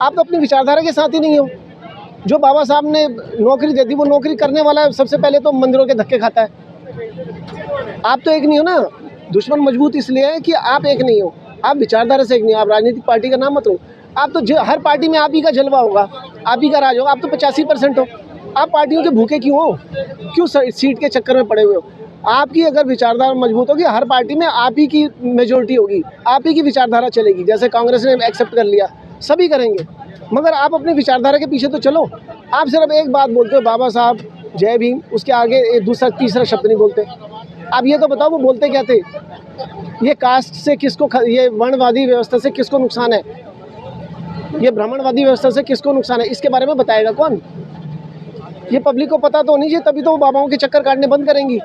आप तो अपनी विचारधारा के साथ ही नहीं हो। जो बाबा साहब ने नौकरी दे दी, वो नौकरी करने वाला सबसे पहले तो मंदिरों के धक्के खाता है। आप तो एक नहीं हो ना। दुश्मन मजबूत इसलिए है कि आप एक नहीं हो, आप विचारधारा से एक नहीं हो। आप राजनीतिक पार्टी का नाम मत लो। आप तो हर पार्टी में आप ही का जलवा होगा, आप ही का राज होगा। आप तो 85% हो। आप पार्टियों के भूखे क्यों हो? क्यों सीट के चक्कर में पड़े हुए हो? आपकी अगर विचारधारा मजबूत होगी, हर पार्टी में आप ही की मेजोरिटी होगी, आप ही की विचारधारा चलेगी। जैसे कांग्रेस ने एक्सेप्ट कर लिया, सभी करेंगे, मगर आप अपनी विचारधारा के पीछे तो चलो। आप सिर्फ एक बात बोलते हो, बाबा साहब जय भीम, उसके आगे एक दूसरा तीसरा शब्द नहीं बोलते। आप ये तो बताओ वो बोलते क्या थे? ये कास्ट से किसको, ये वर्णवादी व्यवस्था से किसको नुकसान है? ये ब्राह्मणवादी व्यवस्था से किसको नुकसान है? इसके बारे में बताएगा कौन? ये पब्लिक को पता तो होनी चाहिए, तभी तो वो बाबाओं के चक्कर काटने बंद करेंगी।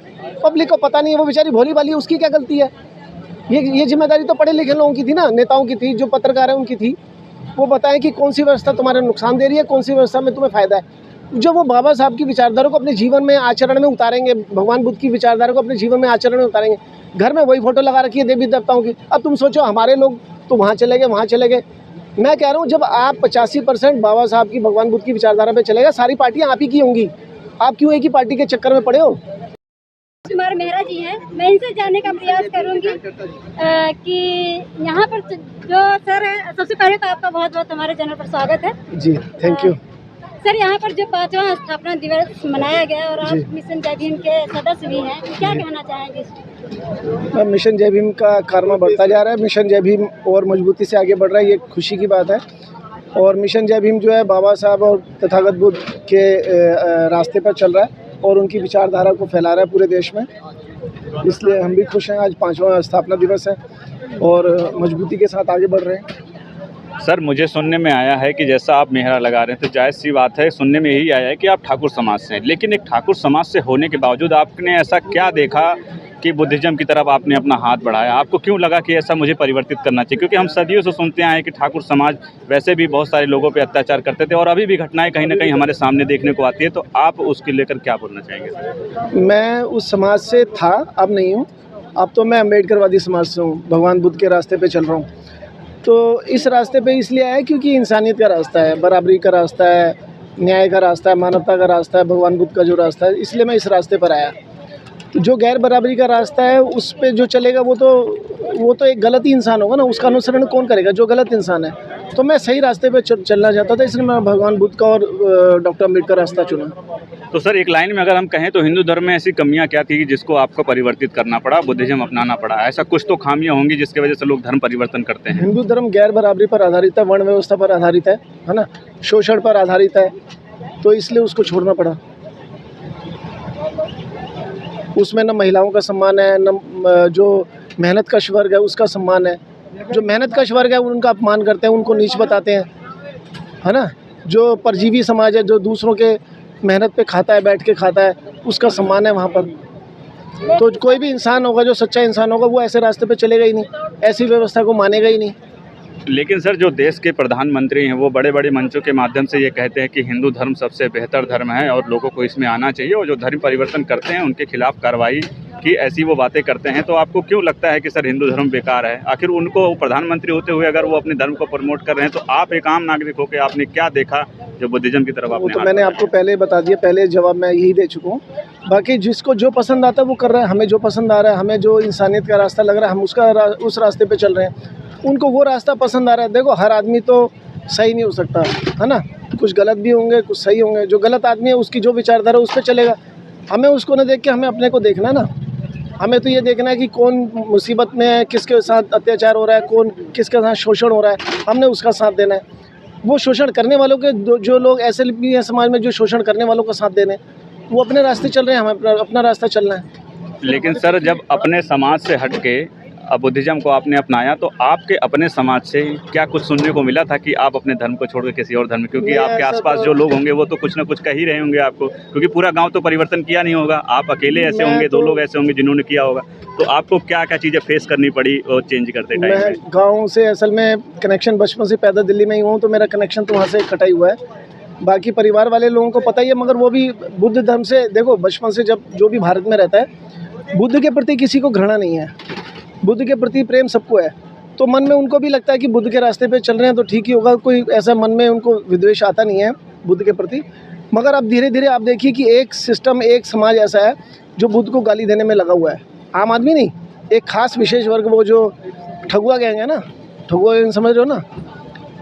पब्लिक को पता नहीं है, वो बेचारी भोली भाली, उसकी क्या गलती है? ये जिम्मेदारी तो पढ़े लिखे लोगों की थी ना, नेताओं की थी, जो पत्रकार है उनकी थी। वो बताएं कि कौन सी व्यवस्था तुम्हारे नुकसान दे रही है, कौन सी व्यवस्था में तुम्हें फ़ायदा है। जो वो बाबा साहब की विचारधारा को अपने जीवन में आचरण में उतारेंगे, भगवान बुद्ध की विचारधारा को अपने जीवन में आचरण में उतारेंगे। घर में वही फोटो लगा रखी है देवी देवताओं की। अब तुम सोचो, हमारे लोग तो वहाँ चले गए, वहाँ चले गए। मैं कह रहा हूँ, जब आप 85% बाबा साहब की, भगवान बुद्ध की विचारधारा पे चलेगा, सारी पार्टियाँ आप ही की होंगी। आप क्यों एक ही पार्टी के चक्कर में पड़े हो? कुमार मेहरा जी हैं, मैं इनसे जानने का प्रयास करूंगी कि यहाँ पर जो सर है, सबसे पहले तो आपका बहुत बहुत हमारे चैनल पर स्वागत है जी, थैंक यू। सर। यहाँ पर जो 5वां स्थापना दिवस मनाया गया और आप मिशन जय भीम के सदस्य भी हैं, क्या कहना चाहेंगे? मिशन जय भीम का कारनामा बढ़ता जा रहा है। मिशन जय भीम और मजबूती से आगे बढ़ रहा है, ये खुशी की बात है। और मिशन जय भीम जो है, बाबा साहब और तथागत बुद्ध के रास्ते पर चल रहा है और उनकी विचारधारा को फैला रहा है पूरे देश में। इसलिए हम भी खुश हैं। आज 5वां स्थापना दिवस है और मजबूती के साथ आगे बढ़ रहे हैं। सर, मुझे सुनने में आया है कि जैसा आप मेहरा लगा रहे हैं, तो जायज़ सी बात है, सुनने में यही आया है कि आप ठाकुर समाज से हैं। लेकिन एक ठाकुर समाज से होने के बावजूद आपने ऐसा क्या देखा कि बुद्धिज़्म की तरफ आपने अपना हाथ बढ़ाया? आपको क्यों लगा कि ऐसा मुझे परिवर्तित करना चाहिए? क्योंकि हम सदियों से सुनते आए हैं कि ठाकुर समाज वैसे भी बहुत सारे लोगों पे अत्याचार करते थे और अभी भी घटनाएं कहीं ना कहीं हमारे सामने देखने को आती है। तो आप उसके लेकर क्या बोलना चाहेंगे? मैं उस समाज से था, अब नहीं हूँ। अब तो मैं अम्बेडकरवादी समाज से हूँ, भगवान बुद्ध के रास्ते पे चल रहा हूँ। तो इस रास्ते पे इसलिए आया क्योंकि इंसानियत का रास्ता है, बराबरी का रास्ता है, न्याय का रास्ता है, मानवता का रास्ता है, भगवान बुद्ध का जो रास्ता है, इसलिए मैं इस रास्ते पर आया। तो जो गैर बराबरी का रास्ता है, उस पे जो चलेगा वो तो एक गलत ही इंसान होगा ना, उसका अनुसरण कौन करेगा? जो गलत इंसान है। तो मैं सही रास्ते पे चलना चाहता था, इसलिए मैं भगवान बुद्ध का और डॉक्टर अम्बेडकर रास्ता चुना। तो सर, एक लाइन में अगर हम कहें तो हिंदू धर्म में ऐसी कमियां क्या थी जिसको आपको परिवर्तित करना पड़ा, बुद्धिज़्म अपनाना पड़ा? ऐसा कुछ तो खामियां होंगी जिसकी वजह से लोग धर्म परिवर्तन करते हैं। हिंदू धर्म गैर बराबरी पर आधारित है, वर्ण व्यवस्था पर आधारित है ना, शोषण पर आधारित है, तो इसलिए उसको छोड़ना पड़ा। उसमें न महिलाओं का सम्मान है, न जो मेहनत कश वर्ग है उसका सम्मान है। जो मेहनत कश वर्ग है उनका अपमान करते हैं, उनको नीच बताते हैं, है ना। जो परजीवी समाज है, जो दूसरों के मेहनत पे खाता है, बैठ के खाता है, उसका सम्मान है वहाँ पर। तो कोई भी इंसान होगा, जो सच्चा इंसान होगा, वो ऐसे रास्ते पे चलेगा ही नहीं, ऐसी व्यवस्था को मानेगा ही नहीं। लेकिन सर, जो देश के प्रधानमंत्री हैं वो बड़े बड़े मंचों के माध्यम से ये कहते हैं कि हिंदू धर्म सबसे बेहतर धर्म है और लोगों को इसमें आना चाहिए, और जो धर्म परिवर्तन करते हैं उनके खिलाफ कार्रवाई की, ऐसी वो बातें करते हैं। तो आपको क्यों लगता है कि सर हिंदू धर्म बेकार है? आखिर उनको प्रधानमंत्री होते हुए अगर वो अपने धर्म को प्रमोट कर रहे हैं, तो आप एक आम नागरिक होकर आपने क्या देखा जो बुद्धिज़्म की तरफ वो तो मैंने आपको पहले बता दिया, पहले जवाब मैं यही दे चुका हूँ। बाकी जिसको जो पसंद आता है वो कर रहा है, हमें जो पसंद आ रहा है, हमें जो इंसानियत का रास्ता लग रहा है, हम उस रास्ते पे चल रहे हैं। उनको वो रास्ता पसंद आ रहा है। देखो, हर आदमी तो सही नहीं हो सकता, है ना। कुछ गलत भी होंगे, कुछ सही होंगे। जो गलत आदमी है उसकी जो विचारधारा उस पर चलेगा। हमें उसको न देख के हमें अपने को देखना ना। हमें तो ये देखना है कि कौन मुसीबत में है, किसके साथ अत्याचार हो रहा है, कौन किसके साथ शोषण हो रहा है, हमने उसका साथ देना है। वो शोषण करने वालों के जो लोग ऐसे भी हैं समाज में जो शोषण करने वालों का साथ देने, वो अपने रास्ते चल रहे हैं, हमें अपना रास्ता चलना है। लेकिन सर, जब अपने समाज से हट के बुद्धिज़्म को आपने अपनाया, तो आपके अपने समाज से क्या कुछ सुनने को मिला था कि आप अपने धर्म को छोड़कर किसी और धर्म में? क्योंकि आपके आसपास जो लोग होंगे वो तो कुछ ना कुछ कह ही रहे होंगे आपको, क्योंकि पूरा गांव तो परिवर्तन किया नहीं होगा। आप अकेले ऐसे होंगे, 2 लोग ऐसे होंगे जिन्होंने किया होगा। तो आपको क्या क्या चीज़ें फेस करनी पड़ी और चेंज करते टाइम? मैं गाँव से असल में कनेक्शन बचपन से, पैदा दिल्ली में ही हूँ, तो मेरा कनेक्शन तो वहाँ से कटा ही हुआ है। बाकी परिवार वाले लोगों को पता ही है, मगर वो भी बुद्ध धर्म से, देखो बचपन से जब जो भी भारत में रहता है, बुद्ध के प्रति किसी को घृणा नहीं है, बुद्ध के प्रति प्रेम सबको है। तो मन में उनको भी लगता है कि बुद्ध के रास्ते पे चल रहे हैं तो ठीक ही होगा, कोई ऐसा मन में उनको विद्वेष आता नहीं है बुद्ध के प्रति। मगर अब धीरे धीरे आप देखिए कि एक सिस्टम, एक समाज ऐसा है जो बुद्ध को गाली देने में लगा हुआ है। आम आदमी नहीं, एक खास विशेष वर्ग, वो जो ठगुआ गैंग है ना, ठगुआ गैंग समझ रहे हो ना,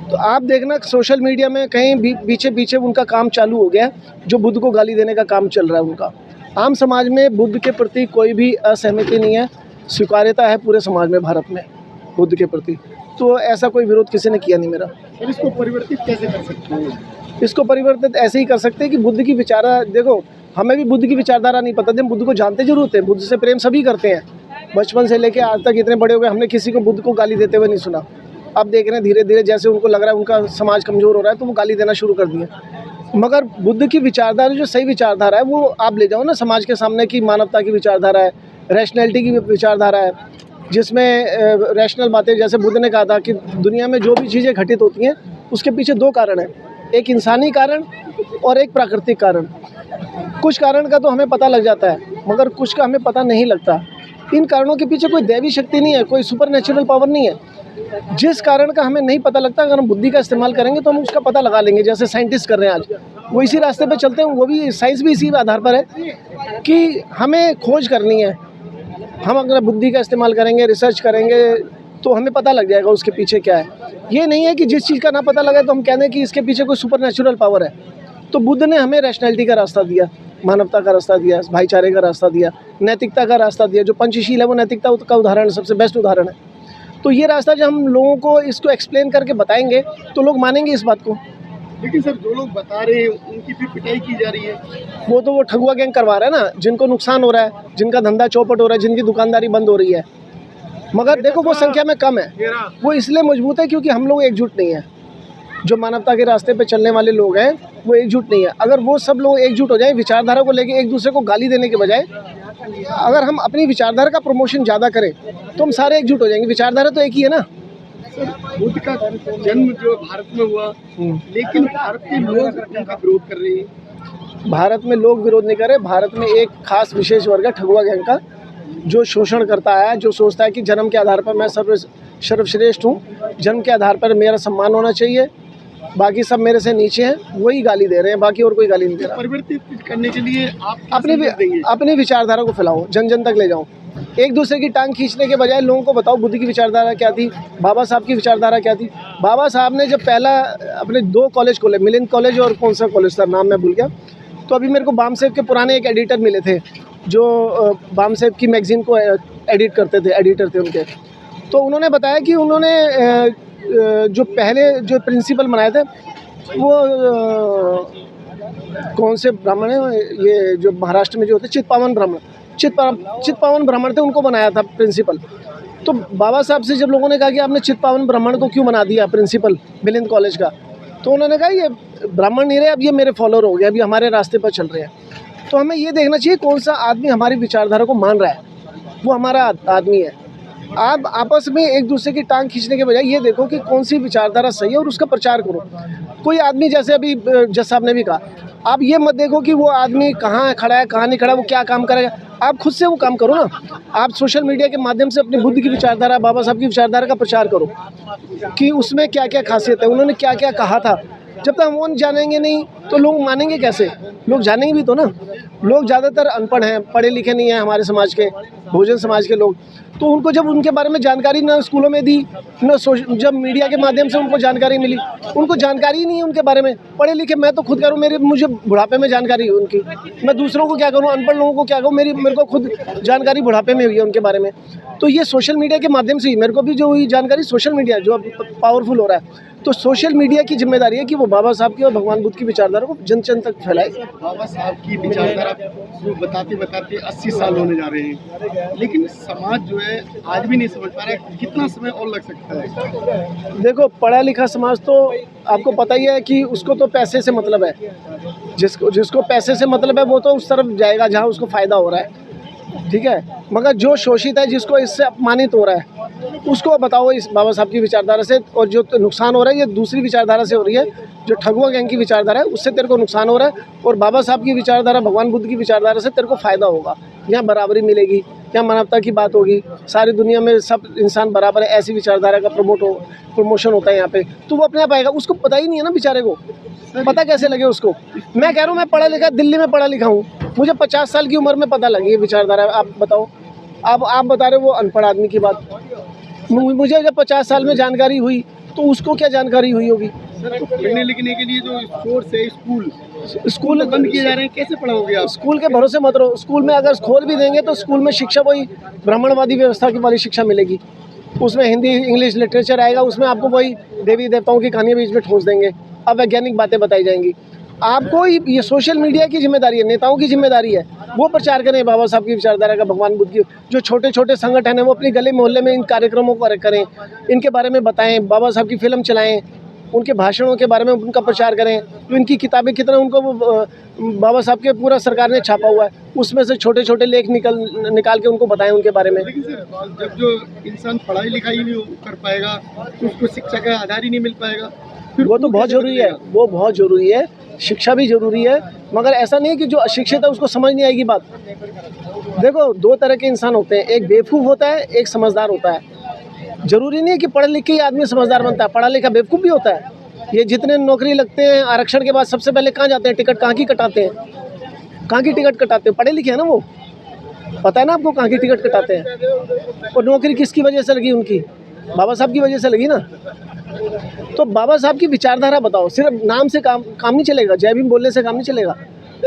तो आप देखना सोशल मीडिया में कहीं भी पीछे पीछे उनका काम चालू हो गया, जो बुद्ध को गाली देने का काम चल रहा है उनका। आम समाज में बुद्ध के प्रति कोई भी असहमति नहीं है, स्वीकार्यता है पूरे समाज में भारत में बुद्ध के प्रति। तो ऐसा कोई विरोध किसी ने किया नहीं मेरा। इसको परिवर्तित कैसे कर सकते हैं? इसको परिवर्तित ऐसे ही कर सकते हैं कि बुद्ध की विचारधारा, देखो हमें भी बुद्ध की विचारधारा नहीं पता थी, हम बुद्ध को जानते जरूर थे, बुद्ध से प्रेम सभी करते हैं, बचपन से लेके आज तक इतने बड़े हो गए, हमने किसी को बुद्ध को गाली देते हुए नहीं सुना। अब देख रहे हैं धीरे धीरे जैसे उनको लग रहा है उनका समाज कमज़ोर हो रहा है तो वो गाली देना शुरू कर दिए। मगर बुद्ध की विचारधारा जो सही विचारधारा है वो आप ले जाओ ना समाज के सामने, की मानवता की विचारधारा है, रैशनैलिटी की विचारधारा है, जिसमें रैशनल बातें, जैसे बुद्ध ने कहा था कि दुनिया में जो भी चीज़ें घटित होती हैं उसके पीछे दो कारण हैं, एक इंसानी कारण और एक प्राकृतिक कारण। कुछ कारण का तो हमें पता लग जाता है मगर कुछ का हमें पता नहीं लगता। इन कारणों के पीछे कोई दैवी शक्ति नहीं है, कोई सुपर नेचुरल पावर नहीं है। जिस कारण का हमें नहीं पता लगता, अगर हम बुद्धि का इस्तेमाल करेंगे तो हम उसका पता लगा लेंगे, जैसे साइंटिस्ट कर रहे हैं आज, वो इसी रास्ते पे चलते हैं। वो भी साइंस भी इसी आधार पर है कि हमें खोज करनी है। हम अगर बुद्धि का इस्तेमाल करेंगे, रिसर्च करेंगे तो हमें पता लग जाएगा उसके पीछे क्या है। ये नहीं है कि जिस चीज़ का ना पता लगे तो हम कहते हैं कि इसके पीछे कोई सुपर नेचुरल पावर है। तो बुद्ध ने हमें रैशनैलिटी का रास्ता दिया, मानवता का रास्ता दिया, भाईचारे का रास्ता दिया, नैतिकता का रास्ता दिया। जो पंचशील है वो नैतिकता का उदाहरण है, सबसे बेस्ट उदाहरण है। तो ये रास्ता जब हम लोगों को इसको एक्सप्लेन करके बताएंगे तो लोग मानेंगे इस बात को। लेकिन सर जो लोग बता रहे हैं उनकी भी पिटाई की जा रही है। वो ठगुआ गैंग करवा रहा है ना, जिनको नुकसान हो रहा है, जिनका धंधा चौपट हो रहा है, जिनकी दुकानदारी बंद हो रही है। मगर देखो वो संख्या में कम है, वो इसलिए मजबूत है क्योंकि हम लोग एकजुट नहीं है। जो मानवता के रास्ते पे चलने वाले लोग हैं वो एकजुट नहीं है। अगर वो सब लोग एकजुट हो जाए, विचारधारा को लेके एक दूसरे को गाली देने के बजाय अगर हम अपनी विचारधारा का प्रमोशन ज़्यादा करें तो हम सारे एकजुट हो जाएंगे। विचारधारा तो एक ही है ना। बुद्ध का जन्म जो भारत में हुआ, लेकिन भारत के लोग उनका विरोध कर रहे हैं। भारत में लोग विरोध नहीं कर रहे। भारत में एक खास विशेष वर्ग है ठगुआ गैंग का, जो शोषण करता है, जो सोचता है कि जन्म के आधार पर मैं सर्वश्रेष्ठ हूँ, जन्म के आधार पर मेरा सम्मान होना चाहिए, बाकी सब मेरे से नीचे हैं, वही गाली दे रहे हैं, बाकी और कोई गाली नहीं दे रहा। परिवर्तित करने के लिए आप अपनी विचारधारा को फैलाओ, जन जन तक ले जाओ। एक दूसरे की टांग खींचने के बजाय लोगों को बताओ बुद्ध की विचारधारा क्या थी, बाबा साहब की विचारधारा क्या थी। बाबा साहब ने जब पहला अपने 2 कॉलेज खोले, मिलिंद कॉलेज और कौन सा कॉलेज था, नाम मैं भूल गया। तो अभी मेरे को बामसेब के पुराने एक एडिटर मिले थे जो बामसेब की मैगजीन को एडिट करते थे, एडिटर थे उनके। तो उन्होंने बताया कि उन्होंने जो पहले जो प्रिंसिपल बनाए थे वो कौन से ब्राह्मण है, ये जो महाराष्ट्र में जो होते चित्पावन ब्राह्मण थे, उनको बनाया था प्रिंसिपल। तो बाबा साहब से जब लोगों ने कहा कि आपने चित्पावन ब्राह्मण को क्यों बना दिया प्रिंसिपल मिलिंद कॉलेज का, तो उन्होंने कहा ये ब्राह्मण नहीं रहे, अब ये मेरे फॉलोअर हो गए, अभी हमारे रास्ते पर चल रहे हैं। तो हमें ये देखना चाहिए कौन सा आदमी हमारी विचारधारा को मान रहा है, वो हमारा आदमी है। आप आपस में एक दूसरे की टांग खींचने के बजाय ये देखो कि कौन सी विचारधारा सही है और उसका प्रचार करो। कोई आदमी, जैसे अभी जज साहब ने भी कहा, आप ये मत देखो कि वो आदमी कहाँ खड़ा है कहाँ नहीं खड़ा, वो क्या काम करेगा। आप खुद से वो काम करो ना। आप सोशल मीडिया के माध्यम से अपनी बुद्ध की विचारधारा, बाबा साहब की विचारधारा का प्रचार करो कि उसमें क्या क्या खासियत है, उन्होंने क्या क्या कहा था। जब तक हम वो जानेंगे नहीं तो लोग मानेंगे कैसे? लोग जानेंगे भी तो ना। लोग ज़्यादातर अनपढ़ हैं, पढ़े लिखे नहीं हैं हमारे समाज के, बहुजन समाज के लोग। तो उनको जब उनके बारे में जानकारी ना स्कूलों में दी, ना जब मीडिया के माध्यम से उनको जानकारी मिली, उनको जानकारी ही नहीं है उनके बारे में। पढ़े लिखे मैं तो खुद करूँ, मुझे बुढ़ापे में जानकारी है उनकी, मैं दूसरों को क्या करूँ, अनपढ़ लोगों को क्या कहूँ, मेरे को खुद जानकारी बुढ़ापे में हुई है उनके बारे में। तो ये सोशल मीडिया के माध्यम से ही मेरे को भी जो हुई जानकारी, सोशल मीडिया जो अब पावरफुल हो रहा है, तो सोशल मीडिया की जिम्मेदारी है कि वो बाबा साहब की और भगवान बुद्ध की विचारधारा को जन जन तक फैलाए। बाबा साहब की विचारधारा बताते बताते 80 साल होने जा रहे हैं, लेकिन समाज जो है आज भी नहीं समझ पा रहा है। कितना समय और लग सकता है? देखो, पढ़ा लिखा समाज तो आपको पता ही है कि उसको तो पैसे से मतलब है। जिसको पैसे से मतलब है वो तो उस तरफ जाएगा जहाँ उसको फ़ायदा हो रहा है, ठीक है। मगर जो शोषित है, जिसको इससे अपमानित हो रहा है, उसको बताओ इस बाबा साहब की विचारधारा से। और जो नुकसान हो रहा है ये दूसरी विचारधारा से हो रही है, जो ठगुआ गैंग की विचारधारा है, उससे तेरे को नुकसान हो रहा है। और बाबा साहब की विचारधारा, भगवान बुद्ध की विचारधारा से तेरे को फ़ायदा होगा। यहाँ बराबरी मिलेगी, क्या मानवता की बात होगी? सारी दुनिया में सब इंसान बराबर है, ऐसी विचारधारा का प्रमोशन होता है यहाँ पे, तो वो अपने आप आएगा। उसको पता ही नहीं है ना बेचारे को, पता कैसे लगे उसको? मैं कह रहा हूँ, मैं पढ़ा लिखा, दिल्ली में पढ़ा लिखा हूँ, मुझे 50 साल की उम्र में पता लगी है विचारधारा। आप बताओ, आप बता रहे हो वो अनपढ़ आदमी की बात। मुझे जब 50 साल में जानकारी हुई तो उसको क्या जानकारी हुई होगी? तो पढ़ने लिखने के लिए जो सोर्स है स्कूल बंद किए जा रहे हैं, कैसे पढ़ाओगे आप? स्कूल के भरोसे मत रहो। स्कूल में अगर खोल भी देंगे तो स्कूल में शिक्षा वही ब्राह्मणवादी व्यवस्था की वाली शिक्षा मिलेगी। उसमें हिंदी इंग्लिश लिटरेचर आएगा, उसमें आपको वही देवी देवताओं की कहानियाँ बीच में ठोस देंगे, अवैज्ञानिक बातें बताई जाएंगी। आपको ये सोशल मीडिया की जिम्मेदारी है, नेताओं की जिम्मेदारी है, वो प्रचार करें बाबा साहब की विचारधारा का, भगवान बुद्ध की। जो छोटे छोटे संगठन हैं वो अपनी गली मोहल्ले में इन कार्यक्रमों को करें, इनके बारे में बताएं, बाबा साहब की फिल्म चलाएं, उनके भाषणों के बारे में उनका प्रचार करें। तो इनकी किताबें कितना उनको बाबा साहब के पूरा सरकार ने छापा हुआ है, उसमें से छोटे छोटे लेख निकाल के उनको बताएं उनके बारे में। लेकिन सर, जब जो इंसान पढ़ाई लिखाई नहीं कर पाएगा तो उसको शिक्षा का आधार ही नहीं मिल पाएगा। फिर वो तो बहुत ज़रूरी है, वो बहुत ज़रूरी है, शिक्षा भी ज़रूरी है, मगर ऐसा नहीं कि जो अशिक्षित है उसको समझ नहीं आएगी बात। देखो, दो तरह के इंसान होते हैं, एक बेवकूफ़ होता है, एक समझदार होता है। ज़रूरी नहीं है कि पढ़ लिख के ही आदमी समझदार बनता है, पढ़ा लिखा बेवकूफ़ भी होता है। ये जितने नौकरी लगते हैं आरक्षण के बाद सबसे पहले कहाँ जाते हैं? टिकट कहाँ की कटाते हैं? कहाँ की टिकट कटाते हैं? पढ़े लिखे हैं ना वो, पता है ना आपको कहाँ की टिकट कटाते हैं। और नौकरी किसकी वजह से लगी उनकी? बाबा साहब की वजह से लगी ना। तो बाबा साहब की विचारधारा बताओ, सिर्फ नाम से काम नहीं चलेगा, जय भीम बोलने से काम नहीं चलेगा।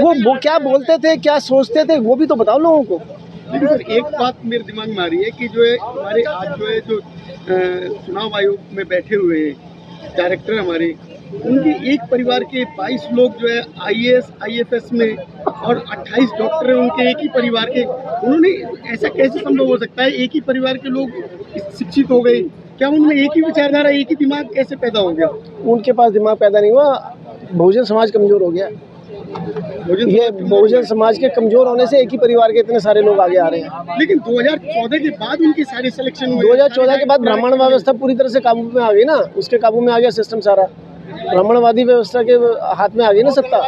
वो क्या बोलते थे, क्या सोचते थे, वो भी तो बताओ लोगों को। लेकिन सर, एक बात मेरे दिमाग में आ रही है कि जो है हमारे आज जो है जो चुनाव आयोग में बैठे हुए हैं डायरेक्टर हमारे, उनके एक परिवार के 22 लोग जो है IAS IFS में और 28 डॉक्टर हैं उनके एक ही परिवार के। उन्होंने ऐसा कैसे संभव हो सकता है? एक ही परिवार के लोग शिक्षित हो गए, क्या उनमें एक ही विचारधारा, एक ही दिमाग कैसे पैदा हो गया? उनके पास दिमाग पैदा नहीं हुआ, बहुजन समाज कमज़ोर हो गया। ये बहुजन समाज के कमज़ोर होने से एक ही परिवार के इतने सारे लोग आगे आ रहे हैं। लेकिन 2014 के बाद उनके सारे सिलेक्शन हुए। 2014 के बाद ब्राह्मण व्यवस्था पूरी तरह से काबू में आ गई ना, उसके काबू में आ गया सिस्टम सारा, ब्राह्मणवादी व्यवस्था के हाथ में आ गई ना सत्ता।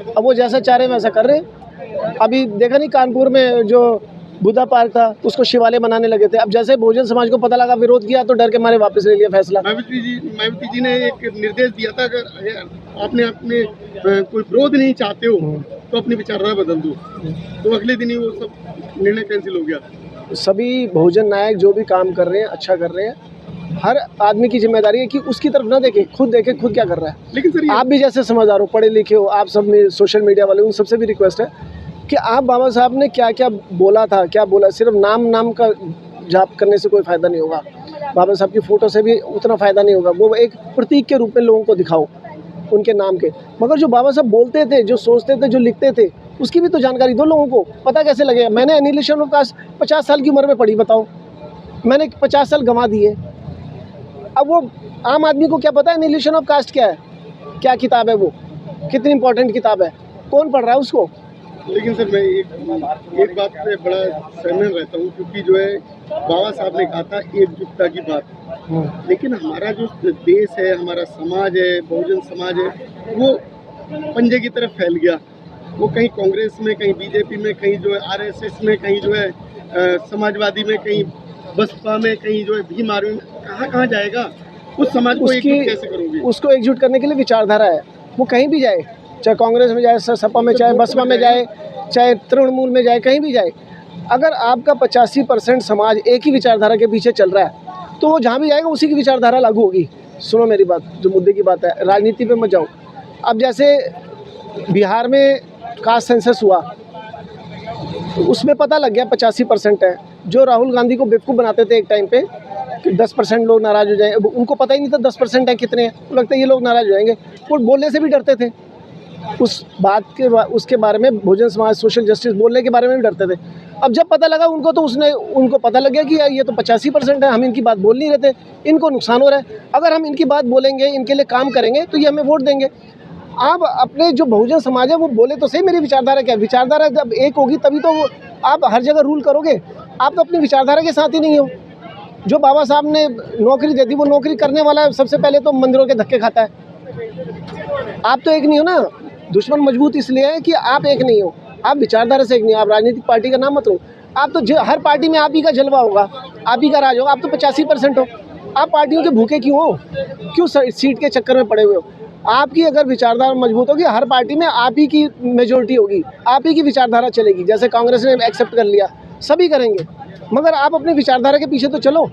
अब वो जैसा चाह रहे हैं वैसा कर रहे हैं। अभी देखा नहीं, कानपुर में जो बुद्धा पार्क था उसको शिवालय बनाने लगे थे। अब जैसे बहुजन समाज को पता लगा, विरोध किया, तो डर के मारे वापस ले लिया फैसला। मायावती जी ने एक निर्देश दिया था, अगर आपने अपने कोई विरोध नहीं चाहते हो तो अपनी विचारधारा बदल दो, तो अगले दिन ही वो सब निर्णय कैंसिल हो गया। सभी बहुजन नायक जो भी काम कर रहे हैं अच्छा कर रहे हैं। हर आदमी की जिम्मेदारी है कि उसकी तरफ ना देखे, खुद देखे खुद क्या कर रहा है। लेकिन सर, आप भी जैसे समझदार हो, पढ़े लिखे हो, आप सब में सोशल मीडिया वाले, उन सबसे भी रिक्वेस्ट है कि आप बाबा साहब ने क्या क्या बोला था, क्या बोला, सिर्फ नाम का जाप करने से कोई फ़ायदा नहीं होगा। बाबा साहब की फ़ोटो से भी उतना फ़ायदा नहीं होगा। वो एक प्रतीक के रूप में लोगों को दिखाओ उनके नाम के, मगर जो बाबा साहब बोलते थे, जो सोचते थे, जो लिखते थे, उसकी भी तो जानकारी दो लोगों को। पता कैसे लगेगा? मैंने एनिहिलेशन ऑफ कास्ट 50 साल की उम्र में पढ़ी, बताओ, मैंने 50 साल गंवा दिए। अब वो आम आदमी को क्या पता है एनिहिलेशन ऑफ कास्ट क्या है, क्या किताब है, वो कितनी इंपॉर्टेंट किताब है, कौन पढ़ रहा है उसको? लेकिन सर, मैं एक बात पे बड़ा सहमत रहता हूँ, क्योंकि जो है बाबा साहब ने कहा था एकजुटता की बात। लेकिन हमारा जो देश है, हमारा समाज है, बहुजन समाज है, वो पंजे की तरफ फैल गया। वो कहीं कांग्रेस में, कहीं बीजेपी में, कहीं जो है RSS में, कहीं जो है समाजवादी में, कहीं बसपा में, कहीं जो है भीम आर्मी में, कहाँ जाएगा? उस समाज को एकजुट कैसे करोगे? उसको एकजुट करने के लिए विचारधारा है, वो कहीं भी जाए, चाहे कांग्रेस में जाए, सपा में जाए, बसपा में जाए, चाहे तृणमूल में जाए, कहीं भी जाए। अगर आपका 85% समाज एक ही विचारधारा के पीछे चल रहा है तो वो जहाँ भी जाएगा उसी की विचारधारा लागू होगी। सुनो मेरी बात, जो मुद्दे की बात है, राजनीति पे मत जाओ। अब जैसे बिहार में कास्ट सेंसस हुआ, तो उसमें पता लग गया 85% है। जो राहुल गांधी को बेवकूफ़ बनाते थे एक टाइम पे कि 10% लोग नाराज़ हो जाएंगे, उनको पता ही नहीं था 10% है कितने हैं, लगता है ये लोग नाराज़ हो जाएंगे। वो बोलने से भी डरते थे, उस बात के उसके बारे में, बहुजन समाज सोशल जस्टिस बोलने के बारे में भी डरते थे। अब जब पता लगा उनको, तो उनको पता लग गया कि यार ये तो 85% है, हम इनकी बात बोल नहीं रहे थे, इनको नुकसान हो रहा है। अगर हम इनकी बात बोलेंगे, इनके लिए काम करेंगे, तो ये हमें वोट देंगे। आप अपने जो बहुजन समाज है वो बोले तो सही मेरी विचारधारा क्या है। विचारधारा जब एक होगी तभी तो आप हर जगह रूल करोगे। आप तो अपनी विचारधारा के साथ ही नहीं हो। जो बाबा साहब ने नौकरी दे दी, वो नौकरी करने वाला सबसे पहले तो मंदिरों के धक्के खाता है। आप तो एक नहीं हो ना। दुश्मन मजबूत इसलिए है कि आप एक नहीं हो, आप विचारधारा से एक नहीं हो। आप राजनीतिक पार्टी का नाम मत लो, आप तो हर पार्टी में आप ही का जलवा होगा, आप ही का राज होगा। आप तो 85% हो। आप पार्टियों के भूखे क्यों हो? क्यों सीट के चक्कर में पड़े हुए हो? आपकी अगर विचारधारा मजबूत होगी, हर पार्टी में आप ही की मेजोरिटी होगी, आप ही की विचारधारा चलेगी। जैसे कांग्रेस ने एक्सेप्ट कर लिया, सभी करेंगे, मगर आप अपनी विचारधारा के पीछे तो चलो।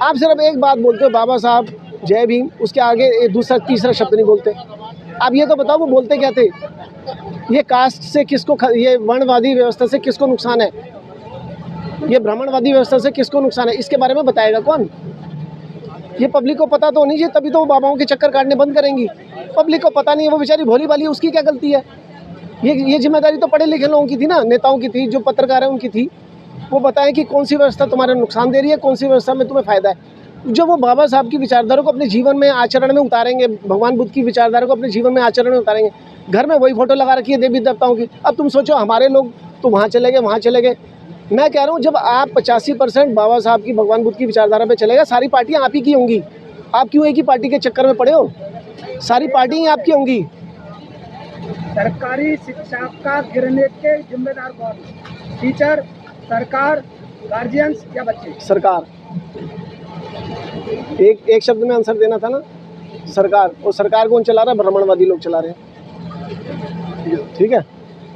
आप सिर्फ एक बात बोलते हो, बाबा साहब, जय भीम, उसके आगे दूसरा तीसरा शब्द नहीं बोलते। आप ये तो बताओ वो बोलते क्या थे? ये कास्ट से किसको, ये वर्णवादी व्यवस्था से किसको नुकसान है? ये ब्राह्मणवादी व्यवस्था से किसको नुकसान है? इसके बारे में बताएगा कौन? ये पब्लिक को पता तो होनी चाहिए, तभी तो वो बाबाओं के चक्कर काटने बंद करेंगी। पब्लिक को पता नहीं है, वो बेचारी भोली भाली है, उसकी क्या गलती है? ये जिम्मेदारी तो पढ़े लिखे लोगों की थी ना, नेताओं की थी, जो पत्रकार हैं उनकी थी। वो बताएं कि कौन सी व्यवस्था तुम्हारे नुकसान दे रही है, कौन सी व्यवस्था में तुम्हें फ़ायदा है। जो वो बाबा साहब की विचारधारा को अपने जीवन में आचरण में उतारेंगे, भगवान बुद्ध की विचारधारा को अपने जीवन में आचरण में उतारेंगे। घर में वही फोटो लगा रखी है देवी देवताओं की। अब तुम सोचो, हमारे लोग तो वहाँ चले गए, वहाँ चले गए। मैं कह रहा हूँ, जब आप 85% बाबा साहब की, भगवान बुद्ध की विचारधारा पे चलेगा, सारी पार्टियाँ आप ही की होंगी। आप क्यों एक ही पार्टी के चक्कर में पड़े हो? सारी पार्टियाँ आपकी होंगी। सरकारी शिक्षा का गिरने के जिम्मेदार कौन? टीचर, सरकार, गार्जियंस या बच्चे? सरकार। एक शब्द में आंसर देना था ना, सरकार। और सरकार कौन चला रहा है? ब्राह्मणवादी लोग चला रहे हैं। ठीक है,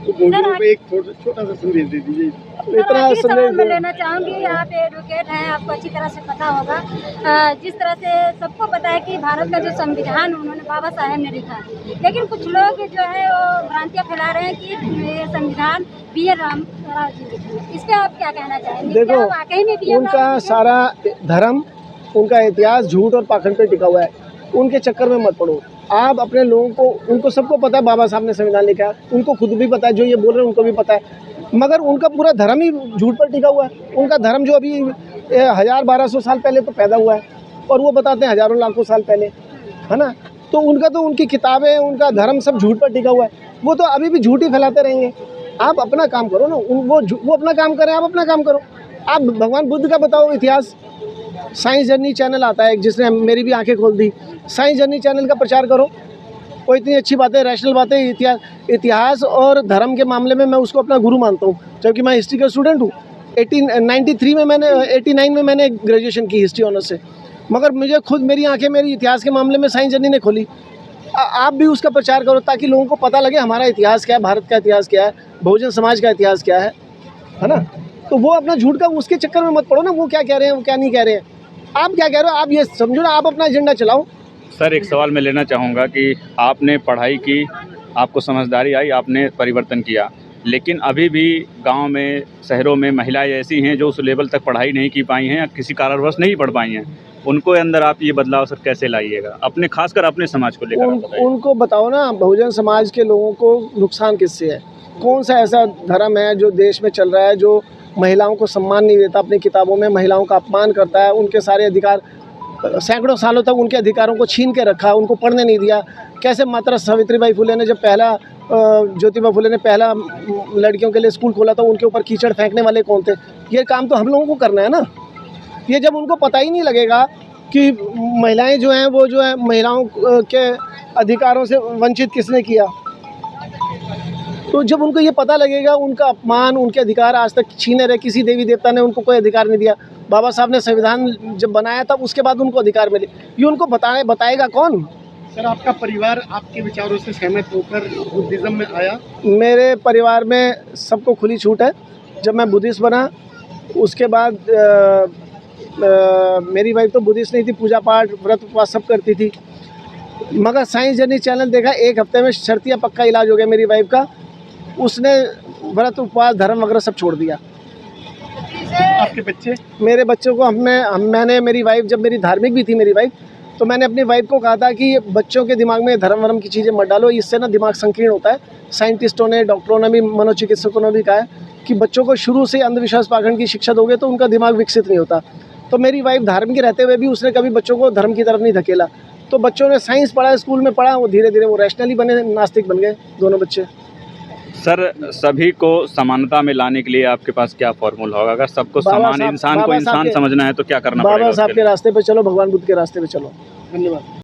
तो बोलियों पे एक छोटा सा संदेश दे दीजिए। इतना संदेश मैं लेना चाहूँगी। आप एडवोकेट हैं, आपको अच्छी तरह से पता होगा। जिस तरह से सबको पता है कि भारत का जो संविधान उन्होंने बाबा साहेब ने लिखा, लेकिन कुछ लोग जो है वो भ्रांतियाँ फैला रहे हैं कि ये संविधान BR रामराव जी लिखे। इस पर आप क्या कहना चाहेंगे? देखो, वाकई में BR उनका सारा धर्म, उनका इतिहास झूठ और पाखंड पे टिका हुआ है। उनके चक्कर में मत पड़ो। आप अपने लोगों को, उनको सबको पता है बाबा साहब ने संविधान लिखा है, उनको खुद भी पता है, जो ये बोल रहे हैं उनको भी पता है, मगर उनका पूरा धर्म ही झूठ पर टिका हुआ है। उनका धर्म जो अभी 1000-1200 साल पहले तो पैदा हुआ है, और वो बताते हैं हज़ारों लाखों साल पहले, है ना। तो उनका तो, उनकी किताबें, उनका धर्म सब झूठ पर टिका हुआ है। वो तो अभी भी झूठ ही फैलाते रहेंगे। आप अपना काम करो ना, वो अपना काम करें, आप अपना काम करो। आप भगवान बुद्ध का बताओ इतिहास। साइंस जर्नी चैनल आता है, जिसने मेरी भी आंखें खोल दी। साइंस जर्नी चैनल का प्रचार करो। वो इतनी अच्छी बातें, रैशनल बातें, इतिहास और धर्म के मामले में मैं उसको अपना गुरु मानता हूँ, जबकि मैं हिस्ट्री का स्टूडेंट हूँ। 89 में मैंने ग्रेजुएशन की हिस्ट्री ऑनर्स से, मगर मुझे खुद, मेरी आंखें मेरी इतिहास के मामले में साइंस जर्नी ने खोली। आप भी उसका प्रचार करो, ताकि लोगों को पता लगे हमारा इतिहास क्या है, भारत का इतिहास क्या है, बहुजन समाज का इतिहास क्या है ना। तो वो अपना झूठ का, उसके चक्कर में मत पड़ो ना, वो क्या कह रहे हैं, वो क्या नहीं कह रहे हैं। आप क्या कह रहे हो, आप ये समझो ना, आप अपना एजेंडा चलाओ। सर, एक सवाल मैं लेना चाहूँगा कि आपने पढ़ाई की, आपको समझदारी आई, आपने परिवर्तन किया, लेकिन अभी भी गांव में, शहरों में महिलाएं ऐसी हैं जो उस लेवल तक पढ़ाई नहीं की पाई हैं या किसी कारणवश नहीं पढ़ पाई हैं। उनको अंदर आप ये बदलाव सर कैसे लाइएगा, अपने, खासकर अपने समाज को लेकर? उनको बताओ ना, बहुजन समाज के लोगों को नुकसान किससे है? कौन सा ऐसा धर्म है जो देश में चल रहा है, जो महिलाओं को सम्मान नहीं देता, अपनी किताबों में महिलाओं का अपमान करता है, उनके सारे अधिकार, सैकड़ों सालों तक उनके अधिकारों को छीन के रखा, उनको पढ़ने नहीं दिया। कैसे माता सावित्रीबाई फुले ने, जब पहला ज्योतिबा फुले ने पहला लड़कियों के लिए स्कूल खोला था, उनके ऊपर कीचड़ फेंकने वाले कौन थे? ये काम तो हम लोगों को करना है ना। ये जब उनको पता ही नहीं लगेगा कि महिलाएं जो हैं, वो जो है महिलाओं के अधिकारों से वंचित किसने किया, तो जब उनको ये पता लगेगा, उनका अपमान, उनके अधिकार आज तक छीने रहे, किसी देवी देवता ने उनको कोई अधिकार नहीं दिया। बाबा साहब ने संविधान जब बनाया तब उसके बाद उनको अधिकार मिले, ये उनको बताएगा कौन? सर, आपका परिवार आपके विचारों से सहमत होकर बुद्धिज़्म में आया? मेरे परिवार में सबको खुली छूट है। जब मैं बुद्धिस्ट बना, उसके बाद मेरी वाइफ तो बुद्धिस्ट नहीं थी, पूजा पाठ, व्रत उपवास सब करती थी, मगर साइंस जर्नी चैनल देखा, 1 हफ्ते में शर्तिया पक्का इलाज हो गया मेरी वाइफ का। उसने व्रत उपवास, धर्म वगैरह सब छोड़ दिया। आपके बच्चे? मेरे बच्चों को मैंने, मेरी वाइफ, जब मेरी धार्मिक भी थी मेरी वाइफ, तो मैंने अपनी वाइफ को कहा था कि बच्चों के दिमाग में धर्म वरम की चीज़ें मत डालो, इससे ना दिमाग संकीर्ण होता है। साइंटिस्टों ने, डॉक्टरों ने भी, मनोचिकित्सकों ने भी कहा है कि बच्चों को शुरू से अंधविश्वास पाखंड की शिक्षा दोगे तो उनका दिमाग विकसित नहीं होता। तो मेरी वाइफ धार्मिक रहते हुए भी उसने कभी बच्चों को धर्म की तरफ नहीं धकेला। तो बच्चों ने साइंस पढ़ा, स्कूल में पढ़ा, वो धीरे धीरे वो रैशनली बने, नास्तिक बन गए दोनों बच्चे। सर, सभी को समानता में लाने के लिए आपके पास क्या फॉर्मूला होगा? अगर सबको समान, इंसान को इंसान समझना है तो क्या करना पड़ेगा? बाबा साहब के रास्ते पे चलो, भगवान बुद्ध के रास्ते पे चलो। धन्यवाद।